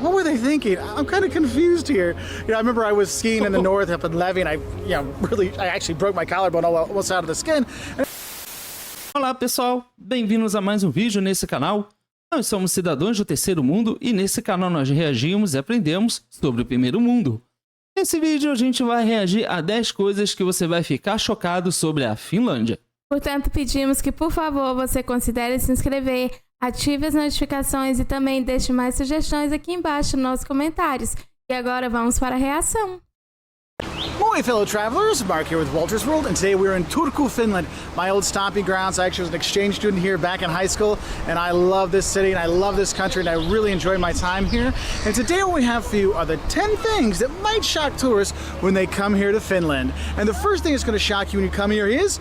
what were they thinking? I'm kind of confused here. I remember I was skiing in the north up in Levy, and I actually broke my collarbone almost out of the skin. Olá pessoal, bem-vindos a mais um vídeo nesse canal. Nós somos cidadãos do terceiro mundo e nesse canal nós reagimos e aprendemos sobre o primeiro mundo. Nesse vídeo a gente vai reagir a 10 coisas que você vai ficar chocado sobre a Finlândia. Portanto, pedimos que, por favor, você considere se inscrever, ative as notificações e também deixe mais sugestões aqui embaixo nos comentários. E agora vamos para a reação. Oi, fellow travelers, Mark here with Walter's World, and today we're in Turku, Finland, my old stomping grounds. I actually was an exchange student here back in high school, and I love this city, and I love this country, and I really enjoy my time here. And today what we have for you are the 10 things that might shock tourists when they come here to Finland. And the first thing that's going to shock you when you come here is,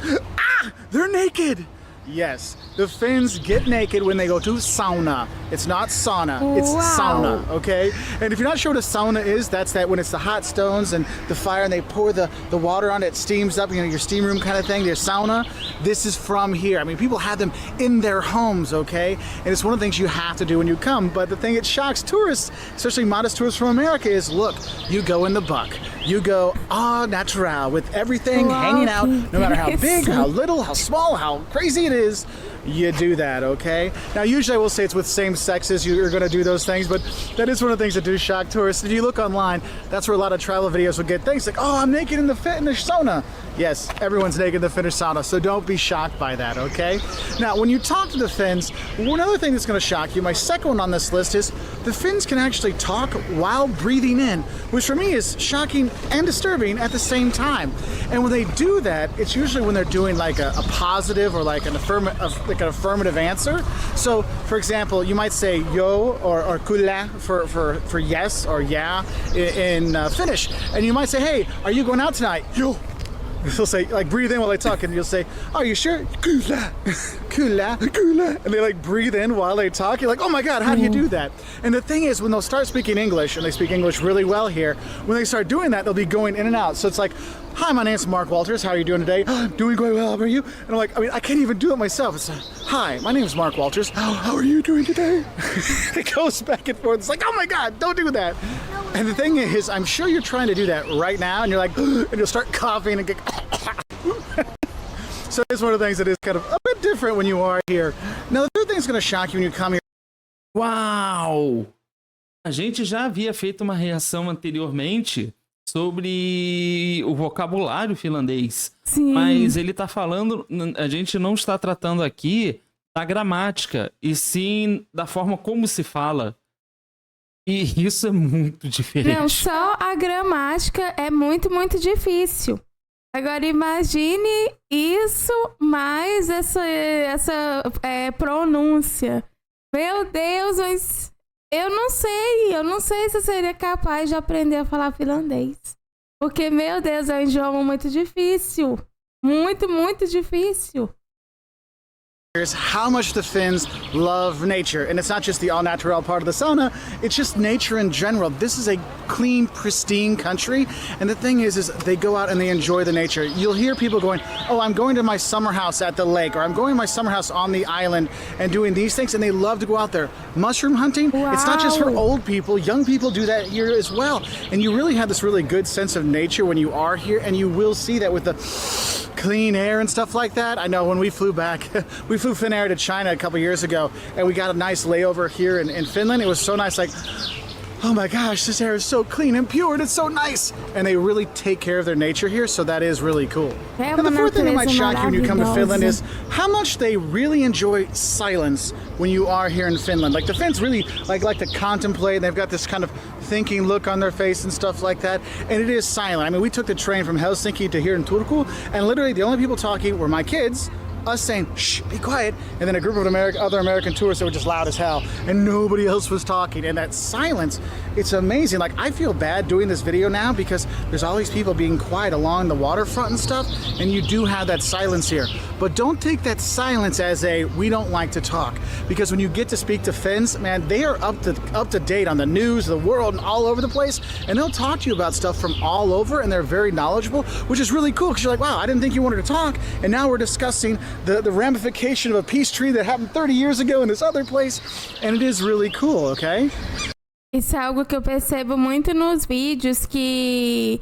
they're naked! Yes, the Finns get naked when they go to sauna. It's not sauna, it's sauna, okay? And if you're not sure what a sauna is, that's that when it's the hot stones and the fire and they pour the water on it, steams up, your steam room kind of thing, your sauna. This is from here. I mean, people have them in their homes, okay? And it's one of the things you have to do when you come. But the thing that shocks tourists, especially modest tourists from America, is look, you go in the buck. You go au natural with everything hanging out, no matter how big, how little, how small, how crazy it is, you do that, okay? Now, usually I will say it's with same sexes you're going to do those things, but that is one of the things that do shock tourists. If you look online, that's where a lot of travel videos will get things like, oh, I'm naked in the Finnish sauna. Yes, everyone's naked in the Finnish sauna, so don't be shocked by that, okay? Now, when you talk to the Finns, one other thing that's going to shock you, my second one on this list is the Finns can actually talk while breathing in, which for me is shocking and disturbing at the same time. And when they do that, it's usually when they're doing like a positive or like an affirmative answer. So, for example, you might say yo or kyllä for yes or yeah in Finnish, and you might say, hey, are you going out tonight? Yo. They'll say, like, breathe in while they talk, and you'll say, are you sure? Kyllä, kyllä, kyllä. And they like breathe in while they talk. You're like, oh my God, how do you do that? And the thing is, when they'll start speaking English, and they speak English really well here, when they start doing that, they'll be going in and out. So it's like, hi, my name's Mark Walters. How are you doing today? Doing quite well. How are you? And I'm like, I can't even do it myself. It's hi, my name's Mark Walters. How are you doing today? It goes back and forth. It's like, oh my God, don't do that. And the thing is, I'm sure you're trying to do that right now, and you're like, and you'll start coughing and get. So it's one of the things that is kind of a bit different when you are here. Now, the third thing that's going to shock you when you come here. Uau! A gente já havia feito uma reação anteriormente sobre o vocabulário finlandês. Sim. Mas ele está falando, a gente não está tratando aqui da gramática, e sim da forma como se fala. E isso é muito diferente. Não, só a gramática é muito, muito difícil. Agora imagine isso mais essa pronúncia. Meu Deus, mas eu não sei se eu seria capaz de aprender a falar finlandês. Porque, meu Deus, é um idioma muito difícil. Muito, muito difícil. Here's how much the Finns love nature. And it's not just the all-natural part of the sauna, it's just nature in general. This is a clean, pristine country. And the thing is they go out and they enjoy the nature. You'll hear people going, oh, I'm going to my summer house at the lake, or I'm going to my summer house on the island and doing these things, and they love to go out there. Mushroom hunting, It's not just for old people. Young people do that here as well. And you really have this really good sense of nature when you are here, and you will see that with the clean air and stuff like that. I know when we flew back, we flew Finnair to China a couple years ago, and we got a nice layover here in Finland. It was so nice, like, oh my gosh, this air is so clean and pure, and it's so nice. And they really take care of their nature here, so that is really cool. And the fourth thing that might shock you when you come to Finland is how much they really enjoy silence when you are here in Finland. Like, the Finns really like to contemplate, and they've got this kind of thinking look on their face and stuff like that, and it is silent. I mean, we took the train from Helsinki to here in Turku, and literally the only people talking were my kids, us saying, shh, be quiet, and then a group of other American tourists that were just loud as hell, and nobody else was talking. And that silence, it's amazing. Like, I feel bad doing this video now because there's all these people being quiet along the waterfront and stuff, and you do have that silence here. But don't take that silence as a, we don't like to talk, because when you get to speak to Finns, man, they are up to date on the news, the world, and all over the place, and they'll talk to you about stuff from all over, and they're very knowledgeable, which is really cool, because you're like, wow, I didn't think you wanted to talk, and now we're discussing the ramification of a peace treaty that happened 30 years ago in this other place, and it is really cool, okay? Isso é algo que eu percebo muito nos vídeos, que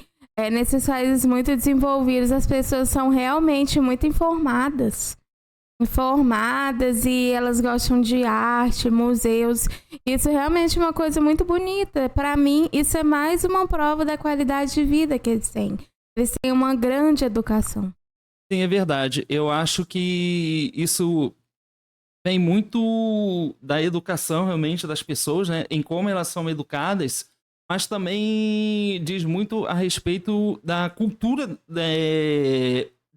nesses países muito desenvolvidos as pessoas são realmente muito informadas. Informadas, e elas gostam de arte, museus. Isso é realmente uma coisa muito bonita. Para mim, isso é mais uma prova da qualidade de vida que eles têm. Eles têm uma grande educação. Sim, é verdade. Eu acho que isso vem muito da educação realmente das pessoas, né? Em como elas são educadas, mas também diz muito a respeito da cultura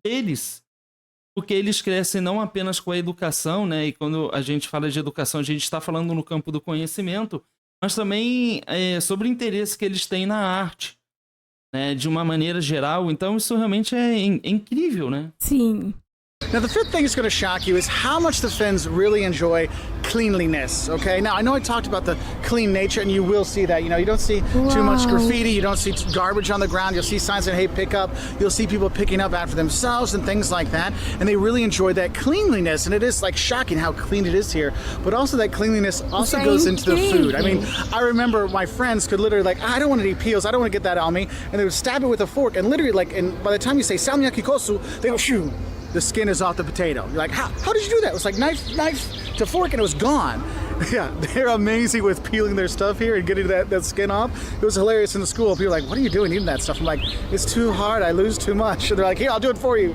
deles. Porque eles crescem não apenas com a educação, né? E quando a gente fala de educação, a gente está falando no campo do conhecimento, mas também sobre o interesse que eles têm na arte, né? De uma maneira geral. Então isso realmente é incrível, né? Sim. Now, the fifth thing that's going to shock you is how much the Finns really enjoy cleanliness, okay? Now, I know I talked about the clean nature, and you will see that. You know, you don't see too much graffiti, you don't see garbage on the ground, you'll see signs that, hey, pick up, you'll see people picking up after themselves and things like that, and they really enjoy that cleanliness, and it is, like, shocking how clean it is here, but also that cleanliness also goes into the food. I mean, I remember my friends could literally, like, I don't want to eat peels, I don't want to get that on me, and they would stab it with a fork, and literally, like, and by the time you say salmiakki kosu, they go, shoo, the skin is off the potato. You're like, how did you do that? It was like knife to fork, and it was gone. Yeah, they're amazing with peeling their stuff here and getting that skin off. It was hilarious in the school. People were like, what are you doing eating that stuff? I'm like, it's too hard. I lose too much. And they're like, here, I'll do it for you.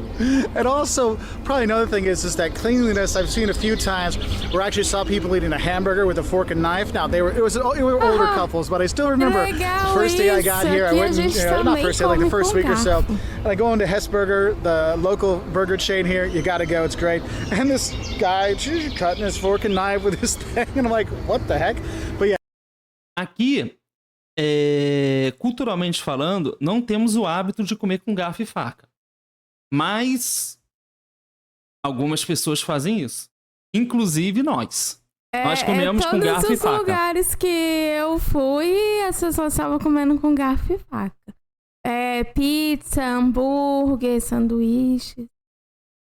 And also, probably another thing is that cleanliness. I've seen a few times where I actually saw people eating a hamburger with a fork and knife. Now, they were older couples, but I still remember the first day I got here. I went, not first day, like the first week or so. And I go into Hessburger, the local burger chain here. You got to go. It's great. And this guy cutting his fork and knife with his thing. And I'm like, what the heck? But yeah. Aqui, culturalmente falando, não temos o hábito de comer com garfo e faca. Mas algumas pessoas fazem isso. Inclusive nós. Nós comemos com garfo e faca. Todos os lugares que eu fui, as pessoas estavam comendo com garfo e faca. Pizza, hambúrguer, sanduíche.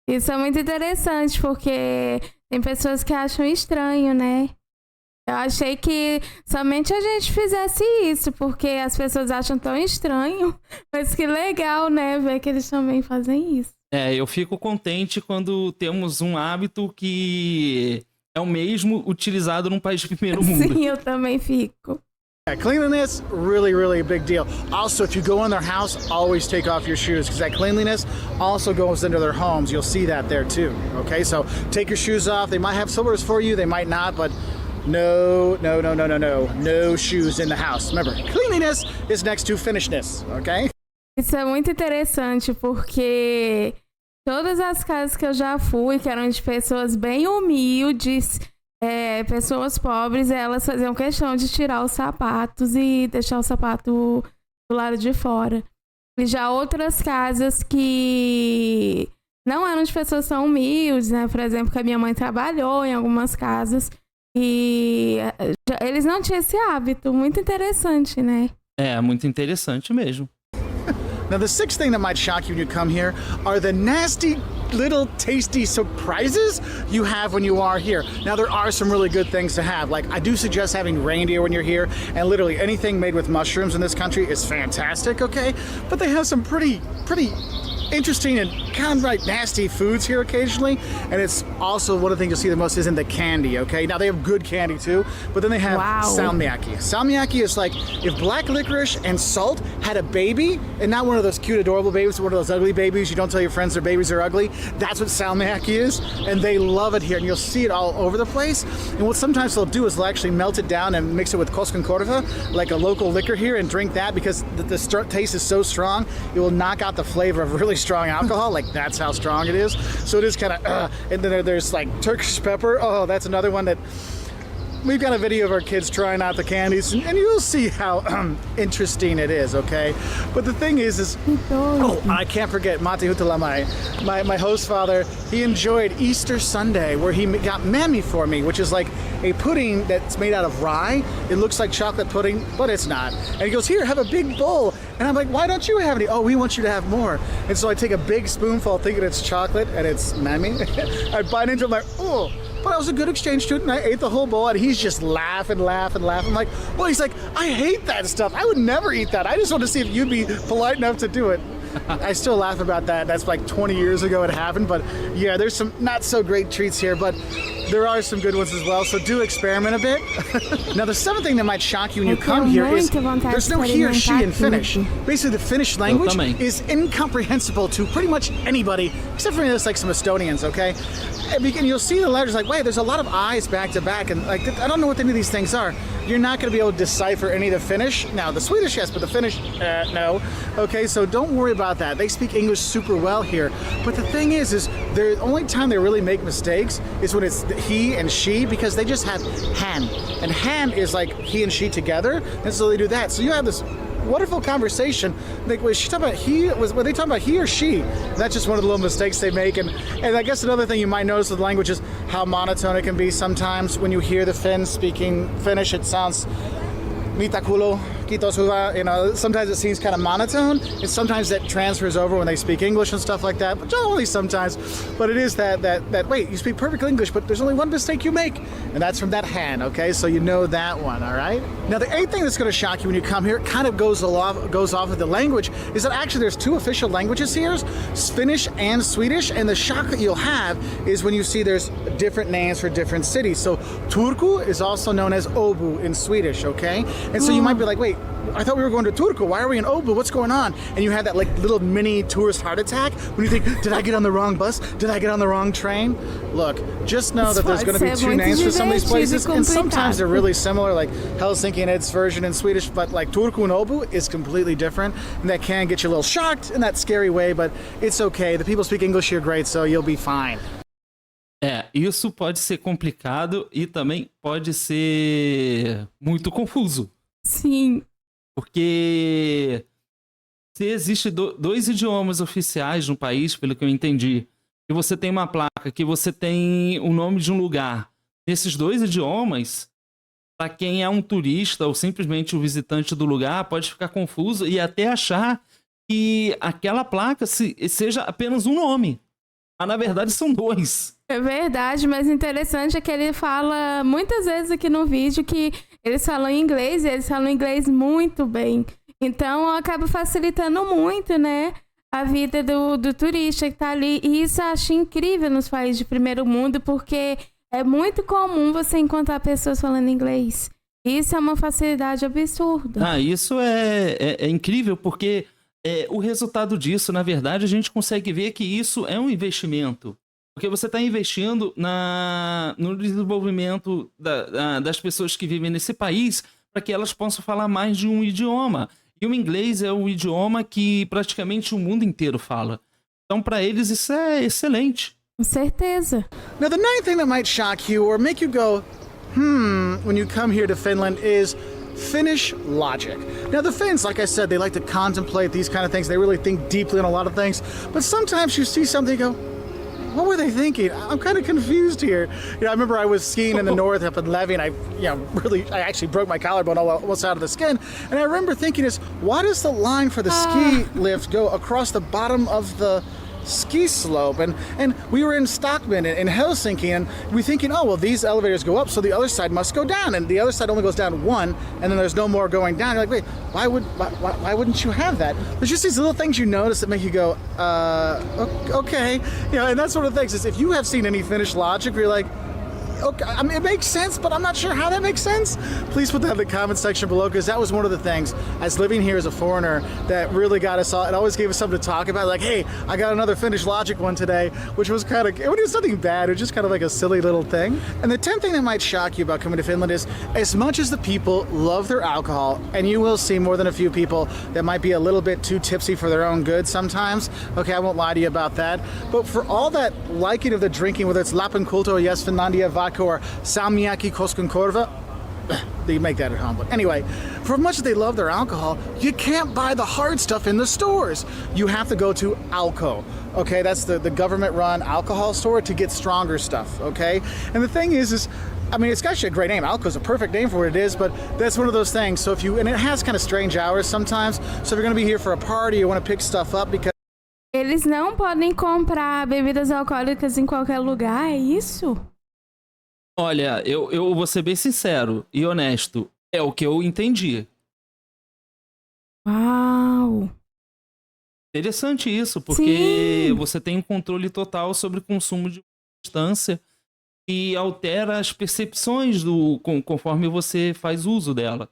Isso é muito interessante, porque tem pessoas que acham estranho, né? Eu achei que somente a gente fizesse isso, porque as pessoas acham tão estranho. Mas que legal, né? Ver que eles também fazem isso. Eu fico contente quando temos um hábito que é o mesmo utilizado num país de primeiro mundo. Sim, eu também fico. Yeah, cleanliness, really, really a big deal. Also, if you go in their house, always take off your shoes, because that cleanliness also goes into their homes. You'll see that there too, okay? So take your shoes off. They might have slippers for you, they might not, but no shoes in the house. Remember, cleanliness is next to finishedness, okay? Isso é muito interessante, porque todas as casas que eu já fui, que eram de pessoas bem humildes, pessoas pobres, elas faziam questão de tirar os sapatos e deixar o sapato do lado de fora. E já outras casas que não eram de pessoas tão humildes, né? Por exemplo, que a minha mãe trabalhou em algumas casas e eles não tinham esse hábito. Muito interessante, né? Muito interessante mesmo. Now, the sixth thing that might shock you when you come here are the nasty little tasty surprises you have when you are here. Now, there are some really good things to have. Like, I do suggest having reindeer when you're here, and literally anything made with mushrooms in this country is fantastic, okay? But they have some pretty interesting and kind of like nasty foods here occasionally, and it's also one of the things you'll see the most isn't the candy, okay? Now, they have good candy too, but then they have salmiakki. Salmiakki is like if black licorice and salt had a baby, and not one of those cute adorable babies, one of those ugly babies you don't tell your friends their babies are ugly. That's what salmiakki is, and they love it here, and you'll see it all over the place. And what sometimes they'll do is they'll actually melt it down and mix it with koskenkorva, like a local liquor here, and drink that because the taste is so strong, it will knock out the flavor of really strong alcohol. Like, that's how strong it is. So it is kind of and then there's like Turkish pepper. Oh, that's another one that we've got a video of our kids trying out the candies, and you'll see how interesting it is, okay? But the thing is I can't forget Mate Hutala, my host father. He enjoyed Easter Sunday, where he got mammy for me, which is like a pudding that's made out of rye. It looks like chocolate pudding, but it's not. And he goes, here, have a big bowl. And I'm like, why don't you have any? Oh, we want you to have more. And so I take a big spoonful thinking it's chocolate, and it's mammy. I bite into it, I'm like, oh, but I was a good exchange student. I ate the whole bowl, and he's just laughing. I'm like, well, he's like, I hate that stuff. I would never eat that. I just want to see if you'd be polite enough to do it. I still laugh about that. That's like 20 years ago it happened, but yeah, there's some not so great treats here, but there are some good ones as well, so do experiment a bit. Now, the seventh thing that might shock you when you come here is there's no he or she in Finnish. Basically, the Finnish language is incomprehensible to pretty much anybody, except for us, like some Estonians, okay? And you'll see the letters like, wait, there's a lot of I's back to back, and like, I don't know what any of these things are. You're not going to be able to decipher any of the Finnish. Now, the Swedish, yes, but the Finnish, no. Okay, so don't worry about that. They speak English super well here. But the thing is the only time they really make mistakes is when it's he and she, because they just have han. And han is like he and she together, and so they do that. So you have this wonderful conversation. Like, was she talking about were they talking about he or she? That's just one of the little mistakes they make. And I guess another thing you might notice with language is how monotone it can be sometimes. When you hear the Finns speaking Finnish, it sounds mitä kuuluu, kiitos hyvä. You know, sometimes it seems kind of monotone. And sometimes that transfers over when they speak English and stuff like that. But only sometimes. But it is that wait, you speak perfect English, but there's only one mistake you make, and that's from that hand. Okay, so you know that one. All right. Now, the eighth thing that's going to shock you when you come here, it kind of goes off of the language, is that actually there's two official languages here, Finnish and Swedish. And the shock that you'll have is when you see there's different names for different cities. So Turku is also known as Åbo in Swedish. Okay. And so you might be like, wait, I thought we were going to Turku. Why are we in Åbo? What's going on? And you have that like little mini tourist heart attack when you think, did I get on the wrong bus? Did I get on the wrong train? Look, just know that there's going to be two names for some of these places, and sometimes they're really similar, like Helsinki and its version in Swedish, but like Turku and Åbo is completely different, and that can get you a little shocked in that scary way, but it's okay. The people speak English here great, so you'll be fine. Isso pode ser complicado e também pode ser muito confuso. Sim. Porque se existe dois idiomas oficiais no país, pelo que eu entendi, e você tem uma placa que você tem o nome de um lugar, nesses dois idiomas, para quem é um turista ou simplesmente o visitante do lugar, pode ficar confuso e até achar que aquela placa seja apenas um nome. Mas, na verdade, são dois. É verdade, mas interessante é que ele fala muitas vezes aqui no vídeo que eles falam inglês e eles falam inglês muito bem. Então, acaba facilitando muito, né, a vida do turista que tá ali. E isso eu acho incrível nos países de primeiro mundo, porque é muito comum você encontrar pessoas falando inglês. Isso é uma facilidade absurda. Isso é incrível, porque o resultado disso, na verdade, a gente consegue ver que isso é um investimento. Porque você está investindo no desenvolvimento das pessoas que vivem nesse país para que elas possam falar mais de um idioma. E o inglês é o idioma que praticamente o mundo inteiro fala. Então, para eles, isso é excelente. Com certeza. Now, the ninth thing that might shock you or make you go, when you come here to Finland is Finnish logic. Now, the Finns, like I said, they like to contemplate these kind of things. They really think deeply on a lot of things. But sometimes you see something and go, what were they thinking? I'm kind of confused here. You know, I remember I was skiing in the north up in Levy, and I actually broke my collarbone almost out of the skin. And I remember thinking why does the line for the ski lift go across the bottom of the ski slope? And we were in Stockman in Helsinki, and we're thinking, oh, well, these elevators go up, so the other side must go down, and the other side only goes down one, and then there's no more going down. You're like, wait, why wouldn't you have that? There's just these little things you notice that make you go, okay. You know, and that's one of the things is if you have seen any Finnish logic where you're like, okay, I mean, it makes sense, but I'm not sure how that makes sense. Please put that in the comment section below, because that was one of the things, as living here as a foreigner, that really got us all. It always gave us something to talk about. Like, hey, I got another Finnish logic one today, which was kind of, it was nothing bad. It was just kind of like a silly little thing. And the 10th thing that might shock you about coming to Finland is, as much as the people love their alcohol, and you will see more than a few people that might be a little bit too tipsy for their own good sometimes. Okay, I won't lie to you about that. But for all that liking of the drinking, whether it's Lapin Kulto, Yes Finlandia, vodka, or Salmiakki Koskenkorva, you make that at home. But anyway, for much as they love their alcohol, you can't buy the hard stuff in the stores. You have to go to Alko. Okay, that's the government-run alcohol store to get stronger stuff. Okay, and the thing is I mean, it's actually a great name. Alko's a perfect name for what it is, but that's one of those things. So and it has kind of strange hours sometimes. So if you're going to be here for a party, you want to pick stuff up because eles não podem comprar bebidas alcoólicas em qualquer lugar, é isso? Olha, eu vou ser bem sincero e honesto. É o que eu entendi. Uau! Interessante isso, porque Sim. você tem um controle total sobre o consumo de substância e altera as percepções conforme você faz uso dela.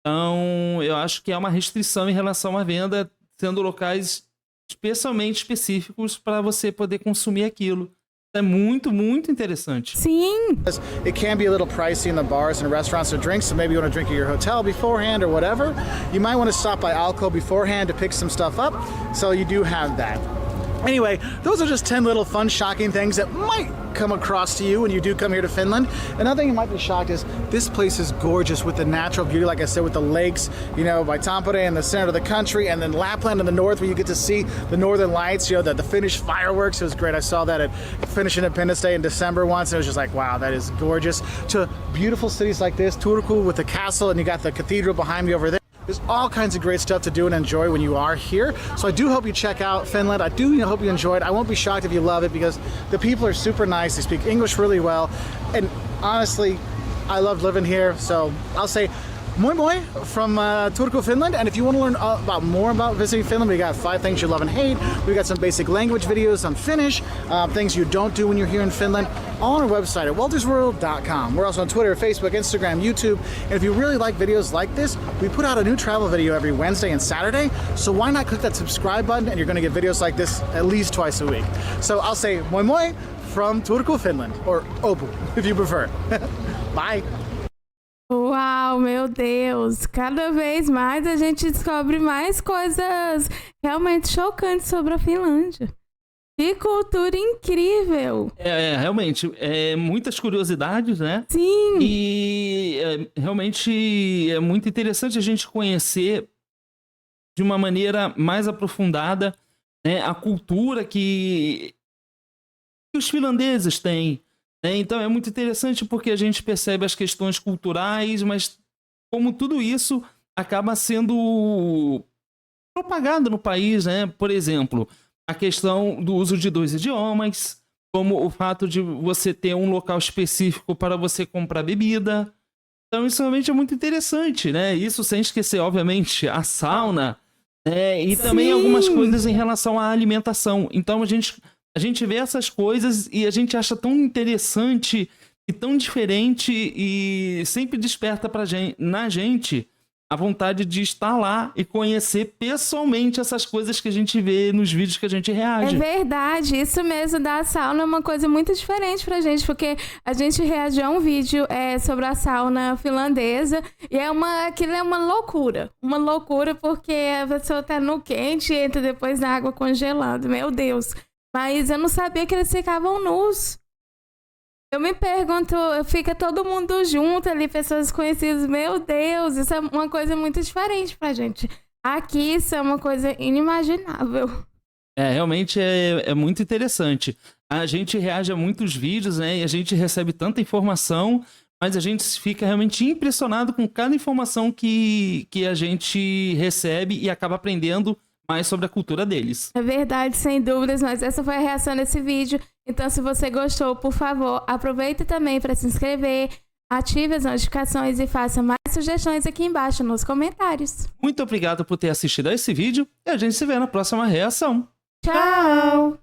Então, eu acho que é uma restrição em relação à venda, sendo locais especialmente específicos para você poder consumir aquilo. É muito, muito interessante. Sim. It can be a little pricey in the bars and restaurants to drink, so maybe you want to drink at your hotel beforehand or whatever. You might want to stop by Alco beforehand to pick some stuff up, so you do have that. Anyway, those are just 10 little fun, shocking things that might come across to you when you do come here to Finland. Another thing you might be shocked is this place is gorgeous with the natural beauty, like I said, with the lakes, you know, by Tampere in the center of the country, and then Lapland in the north where you get to see the northern lights, you know, the Finnish fireworks. It was great. I saw that at Finnish Independence Day in December once, and it was just like, wow, that is gorgeous. To beautiful cities like this, Turku with the castle, and you got the cathedral behind me over there. There's all kinds of great stuff to do and enjoy when you are here. So I do hope you check out Finland. I do hope you enjoy it. I won't be shocked if you love it because the people are super nice. They speak English really well. And honestly, I love living here. So I'll say moi moi from Turku, Finland. And if you want to learn more about visiting Finland, we got 5 things you love and hate. We got some basic language videos on Finnish, things you don't do when you're here in Finland, all on our website at waltersworld.com. We're also on Twitter, Facebook, Instagram, YouTube. And if you really like videos like this, we put out a new travel video every Wednesday and Saturday. So why not click that subscribe button and you're going to get videos like this at least twice a week. So I'll say moi moi from Turku, Finland, or Opu if you prefer. Bye. Uau, meu Deus! Cada vez mais a gente descobre mais coisas realmente chocantes sobre a Finlândia. Que cultura incrível! Realmente, muitas curiosidades, né? Sim! E realmente é muito interessante a gente conhecer de uma maneira mais aprofundada, né, a cultura que os finlandeses têm. Então é muito interessante porque a gente percebe as questões culturais, mas como tudo isso acaba sendo propagado no país, né? Por exemplo, a questão do uso de 2 idiomas, como o fato de você ter um local específico para você comprar bebida. Então isso realmente é muito interessante, né? Isso sem esquecer, obviamente, a sauna, né? E também algumas coisas em relação à alimentação. Então a gente vê essas coisas e a gente acha tão interessante e tão diferente e sempre desperta na gente a vontade de estar lá e conhecer pessoalmente essas coisas que a gente vê nos vídeos que a gente reage. É verdade, isso mesmo da sauna é uma coisa muito diferente pra gente, porque a gente reagiu a um vídeo sobre a sauna finlandesa e aquilo é uma loucura porque a pessoa tá no quente e entra depois na água congelando, meu Deus. Mas eu não sabia que eles ficavam nus. Eu me pergunto, fica todo mundo junto ali, pessoas conhecidas. Meu Deus, isso é uma coisa muito diferente pra gente. Aqui isso é uma coisa inimaginável. Realmente é muito interessante. A gente reage a muitos vídeos, né? E a gente recebe tanta informação, mas a gente fica realmente impressionado com cada informação que a gente recebe e acaba aprendendo mais sobre a cultura deles. É verdade, sem dúvidas, mas essa foi a reação desse vídeo. Então, se você gostou, por favor, aproveita também para se inscrever, ative as notificações e faça mais sugestões aqui embaixo nos comentários. Muito obrigado por ter assistido a esse vídeo e a gente se vê na próxima reação. Tchau!